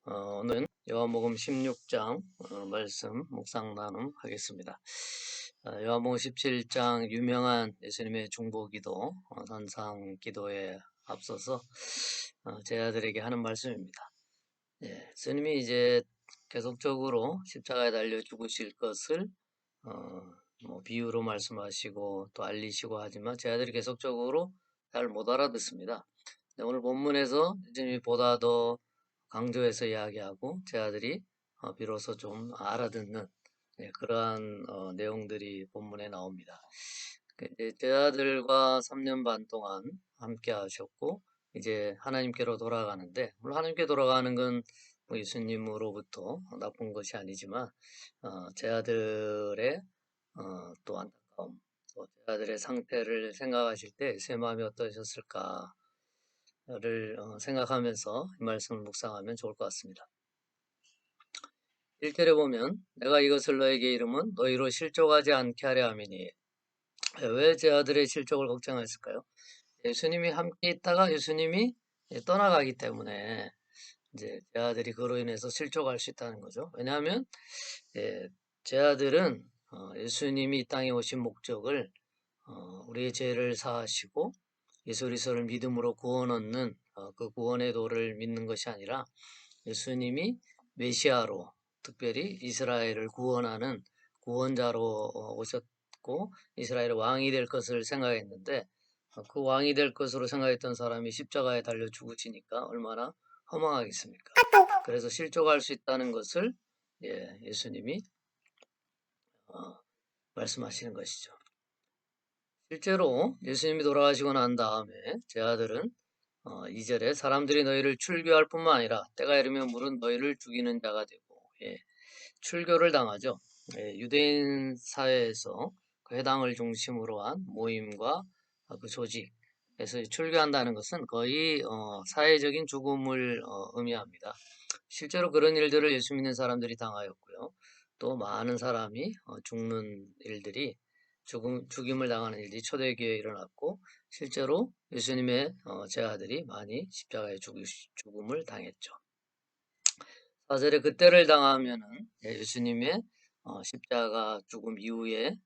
오늘은 요한복음 16장 말씀 묵상 나눔하겠습니다. 요한복음 17장 유명한 예수님의 중보기도 산상 기도에 앞서서 제 아들에게 하는 말씀입니다. 예수님이 이제 계속적으로 십자가에 달려 죽으실 것을 비유로 말씀하시고 또 알리시고 하지만 제 아들이 계속적으로 잘 못 알아듣습니다. 오늘 본문에서 예수님이 보다 더 강조해서 이야기하고 제 아들이 비로소 좀 알아듣는 그러한 내용들이 본문에 나옵니다. 이제 제 아들과 3년 반 동안 함께 하셨고 이제 하나님께로 돌아가는데, 물론 하나님께 돌아가는 건 예수님으로부터 나쁜 것이 아니지만 제 아들의 또 안타까움, 또 제 아들의 상태를 생각하실 때 제 마음이 어떠셨을까를 생각하면서 이 말씀을 묵상하면 좋을 것 같습니다. 1절에 보면 내가 이것을 너에게 이름은 너희로 실족하지 않게 하려 함이니. 왜 제 아들의 실족을 걱정했을까요? 예수님이 함께 있다가 예수님이 떠나가기 때문에 이제 제 아들이 그로 인해서 실족할 수 있다는 거죠. 왜냐하면 제 아들은 예수님이 이 땅에 오신 목적을 우리의 죄를 사하시고 예수 그리스도를 믿음으로 구원 얻는 그 구원의 도를 믿는 것이 아니라 예수님이 메시아로, 특별히 이스라엘을 구원하는 구원자로 오셨고 이스라엘의 왕이 될 것을 생각했는데, 그 왕이 될 것으로 생각했던 사람이 십자가에 달려 죽으시니까 얼마나 허망하겠습니까? 그래서 실족할 수 있다는 것을 예수님이 말씀하시는 것이죠. 실제로 예수님이 돌아가시고 난 다음에 제 아들은 2절에 사람들이 너희를 출교할 뿐만 아니라 때가 이르면 물은 너희를 죽이는 자가 되고, 출교를 당하죠. 유대인 사회에서 그 해당을 중심으로 한 모임과 그 조직에서 출교한다는 것은 거의 사회적인 죽음을 의미합니다. 실제로 그런 일들을 예수 믿는 사람들이 당하였고요. 또 많은 사람이 죽는 일들이 죽임을 당하는 일들이 초대교회에 일어났고, 실제로 예수님의 제 아들이 많이 십자가에 죽음을 당했죠. 4절에 그때를 당하면은 예수님의 십자가 죽음 이후의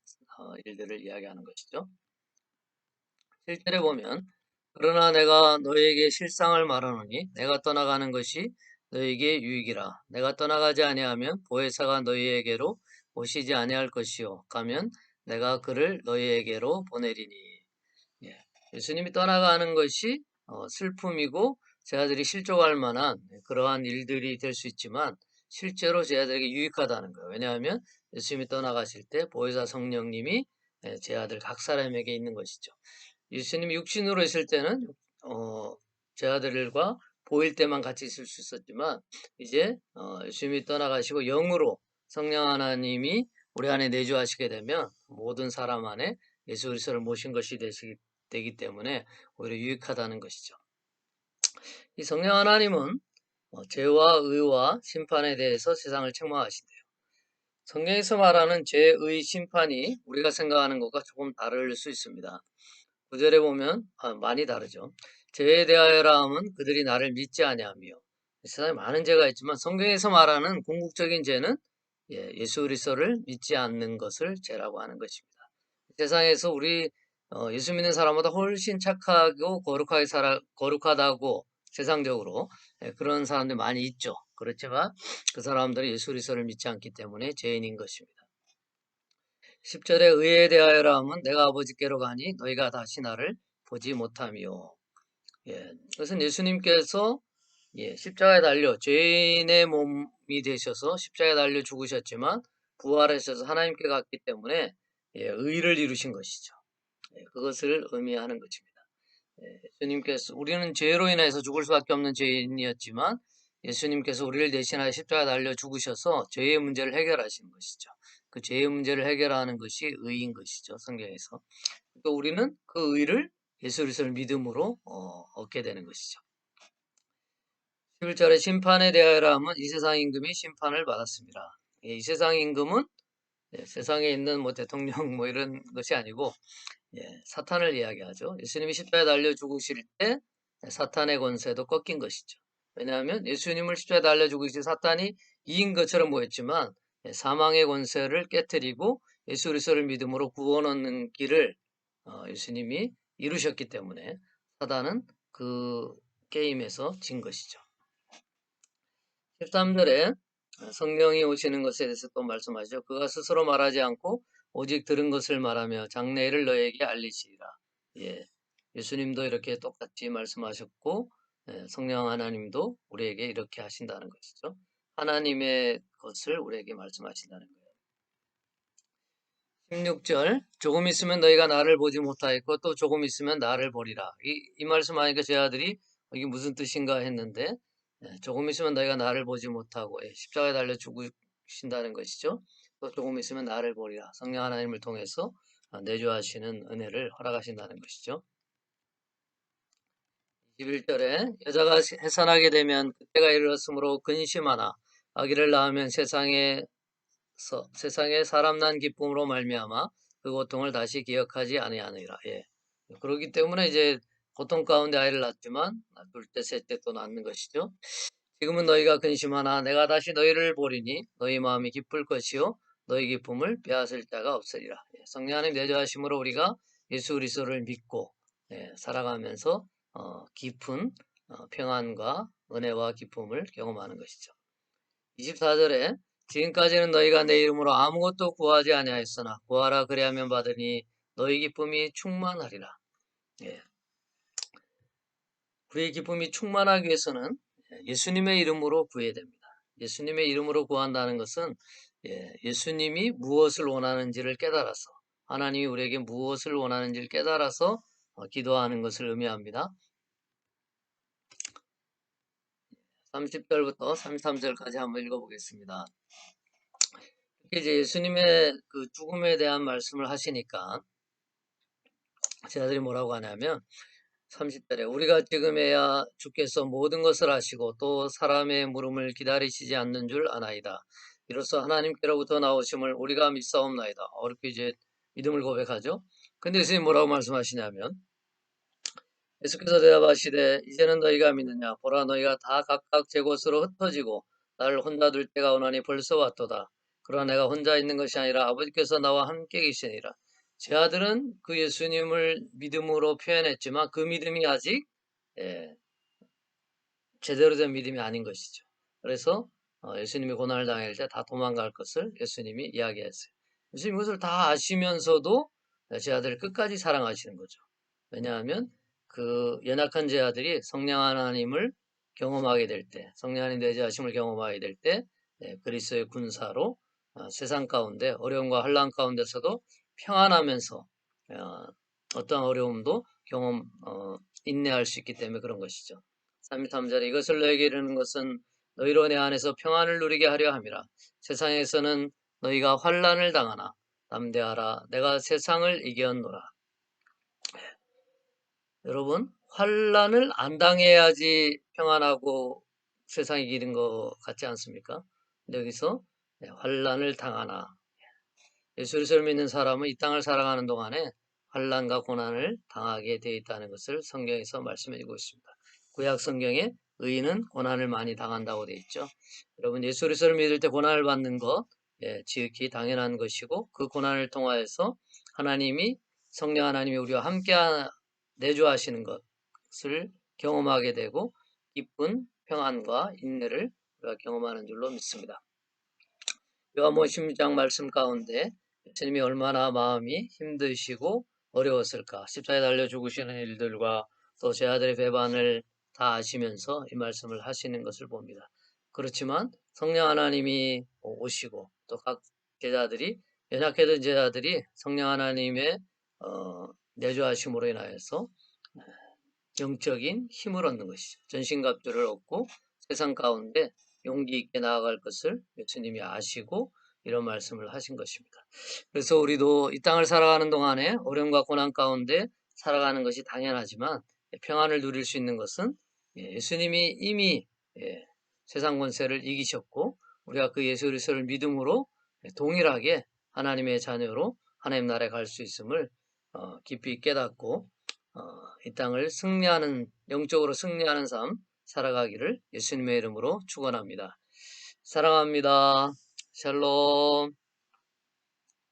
일들을 이야기하는 것이죠. 7절에 보면 그러나 내가 너희에게 실상을 말하노니 내가 떠나가는 것이 너희에게 유익이라. 내가 떠나가지 아니하면 보혜사가 너희에게로 오시지 아니할 것이요 가면 내가 그를 너희에게로 보내리니. 예수님이 떠나가는 것이 슬픔이고 제 아들이 실족할 만한 그러한 일들이 될 수 있지만 실제로 제 아들에게 유익하다는 거예요. 왜냐하면 예수님이 떠나가실 때 보혜사 성령님이 제 아들 각 사람에게 있는 것이죠. 예수님이 육신으로 있을 때는 제 아들과 보일 때만 같이 있을 수 있었지만 이제 예수님이 떠나가시고 영으로 성령 하나님이 우리 안에 내주하시게 되면 모든 사람 안에 예수 그리스도를 모신 것이 되기 때문에 오히려 유익하다는 것이죠. 이 성령 하나님은 죄와 의와 심판에 대해서 세상을 책망하신대요. 성경에서 말하는 죄의 심판이 우리가 생각하는 것과 조금 다를 수 있습니다. 9절에 보면 많이 다르죠. 죄에 대하여라 함은 그들이 나를 믿지 아니하며. 세상에 많은 죄가 있지만 성경에서 말하는 궁극적인 죄는 예수 그리스도를 믿지 않는 것을 죄라고 하는 것입니다. 세상에서 우리 예수 믿는 사람보다 훨씬 착하고 거룩하다고 세상적으로 그런 사람들이 많이 있죠. 그렇지만 그 사람들은 예수 그리스도를 믿지 않기 때문에 죄인인 것입니다. 10절에 의에 대하여라 하면 내가 아버지께로 가니 너희가 다시 나를 보지 못하며. 그것은 예수님께서 십자가에 달려 죄인의 몸이 되셔서 십자가에 달려 죽으셨지만 부활하셔서 하나님께 갔기 때문에 의를 이루신 것이죠. 그것을 의미하는 것입니다. 예수님께서 우리는 죄로 인해서 죽을 수밖에 없는 죄인이었지만 예수님께서 우리를 대신하여 십자가에 달려 죽으셔서 죄의 문제를 해결하시는 것이죠. 그 죄의 문제를 해결하는 것이 의인 것이죠. 성경에서. 또 우리는 그 의를 예수 그리스도를 믿음으로 얻게 되는 것이죠. 11절에 심판에 대하여라 하면 이 세상 임금이 심판을 받았습니다. 이 세상 임금은 세상에 있는 대통령 이런 것이 아니고 사탄을 이야기하죠. 예수님이 십자가에 달려 죽으실 때 사탄의 권세도 꺾인 것이죠. 왜냐하면 예수님을 십자가에 달려 죽으신 사탄이 이긴 것처럼 보였지만 사망의 권세를 깨뜨리고 예수 그리스도를 믿음으로 구원 얻는 길을 예수님이 이루셨기 때문에 사단은 그 게임에서 진 것이죠. 13절에 성령이 오시는 것에 대해서 또 말씀하시죠. 그가 스스로 말하지 않고 오직 들은 것을 말하며 장래일을 너에게 알리시리라. 예, 예수님도 이렇게 똑같이 말씀하셨고 성령 하나님도 우리에게 이렇게 하신다는 것이죠. 하나님의 것을 우리에게 말씀하신다는 거예요. 16절 조금 있으면 너희가 나를 보지 못하겠고 또 조금 있으면 나를 보리라. 이 말씀하니까 제 아들이 이게 무슨 뜻인가 했는데 조금 있으면 너희가 나를 보지 못하고 십자가에 달려 죽으신다는 것이죠. 또 조금 있으면 나를 보리라. 성령 하나님을 통해서 내주하시는 은혜를 허락하신다는 것이죠. 21절에 여자가 해산하게 되면 그때가 이르렀으므로 근심하나 아기를 낳으면 세상에 사람 난 기쁨으로 말미암아 그 고통을 다시 기억하지 아니하느니라. 예. 그렇기 때문에 이제 고통 가운데 아이를 낳지만 둘째, 셋째 또 낳는 것이죠. 지금은 너희가 근심하나 내가 다시 너희를 보리니 너희 마음이 기쁠 것이요 너희 기쁨을 빼앗을 자가 없으리라. 예. 성령 하나님 내주하심으로 우리가 예수 그리스도를 믿고 살아가면서 깊은 평안과 은혜와 기쁨을 경험하는 것이죠. 24절에 지금까지는 너희가 내 이름으로 아무것도 구하지 아니하였으나 구하라 그리하면 받으니 너희 기쁨이 충만하리라. 예. 우리의 기쁨이 충만하기 위해서는 예수님의 이름으로 구해야 됩니다. 예수님의 이름으로 구한다는 것은 예수님이 무엇을 원하는지를 깨달아서 하나님이 우리에게 무엇을 원하는지를 깨달아서 기도하는 것을 의미합니다. 30절부터 33절까지 한번 읽어보겠습니다. 이제 예수님의 그 죽음에 대한 말씀을 하시니까 제 아들이 뭐라고 하냐면 30절에 우리가 지금에야 주께서 모든 것을 아시고 또 사람의 물음을 기다리시지 않는 줄 아나이다. 이로써 하나님께로부터 나오심을 우리가 믿사옵나이다. 어렵게 이제 믿음을 고백하죠. 근데 예수님 뭐라고 말씀하시냐면 예수께서 대답하시되 이제는 너희가 믿느냐 보라 너희가 다 각각 제 곳으로 흩어지고 나를 혼자 둘 때가 오나니 벌써 왔도다. 그러나 내가 혼자 있는 것이 아니라 아버지께서 나와 함께 계시니라. 제 아들은 그 예수님을 믿음으로 표현했지만 그 믿음이 아직 제대로 된 믿음이 아닌 것이죠. 그래서 예수님이 고난을 당할 때 다 도망갈 것을 예수님이 이야기했어요. 예수님 그것을 다 아시면서도 제 아들을 끝까지 사랑하시는 거죠. 왜냐하면 그 연약한 제 아들이 성령 하나님을 경험하게 될 때, 성령 하나님 내재하심을 경험하게 될 때 그리스도의 군사로 세상 가운데 어려움과 환난 가운데서도 평안하면서 어떤 어려움도 인내할 수 있기 때문에 그런 것이죠. 33절에 이것을 너에게 이르는 것은 너희로 내 안에서 평안을 누리게 하려 함이라. 세상에서는 너희가 환난을 당하나 담대하라. 내가 세상을 이겼노라. 여러분 환난을 안 당해야지 평안하고 세상 이기는 것 같지 않습니까? 근데 여기서 환난을 당하나 예수 그리스도를 믿는 사람은 이 땅을 살아가는 동안에 환난과 고난을 당하게 되어 있다는 것을 성경에서 말씀해 주고 있습니다. 구약 성경에 의인은 고난을 많이 당한다고 되어 있죠. 여러분 예수 그리스도를 믿을 때 고난을 받는 것 지극히 당연한 것이고 그 고난을 통하여서 하나님이 성령 하나님이 우리와 함께 내주하시는 것을 경험하게 되고 기쁜 평안과 인내를 우리가 경험하는 줄로 믿습니다. 요한복음 16장 말씀 가운데 예수님이 얼마나 마음이 힘드시고 어려웠을까. 십자가에 달려 죽으시는 일들과 또 제 아들의 배반을 다 아시면서 이 말씀을 하시는 것을 봅니다. 그렇지만 성령 하나님이 오시고 또 각 제자들이 연약했던 제자들이 성령 하나님의 내주하심으로 인하여서 영적인 힘을 얻는 것이죠. 전신갑주를 얻고 세상 가운데 용기 있게 나아갈 것을 예수님이 아시고 이런 말씀을 하신 것입니다. 그래서 우리도 이 땅을 살아가는 동안에 어려움과 고난 가운데 살아가는 것이 당연하지만 평안을 누릴 수 있는 것은 예수님이 이미 세상 권세를 이기셨고 우리가 그 예수 그리스도를 믿음으로 동일하게 하나님의 자녀로 하나님 나라에 갈 수 있음을 깊이 깨닫고 이 땅을 영적으로 승리하는 삶, 살아가기를 예수님의 이름으로 축원합니다. 사랑합니다. 샬롬.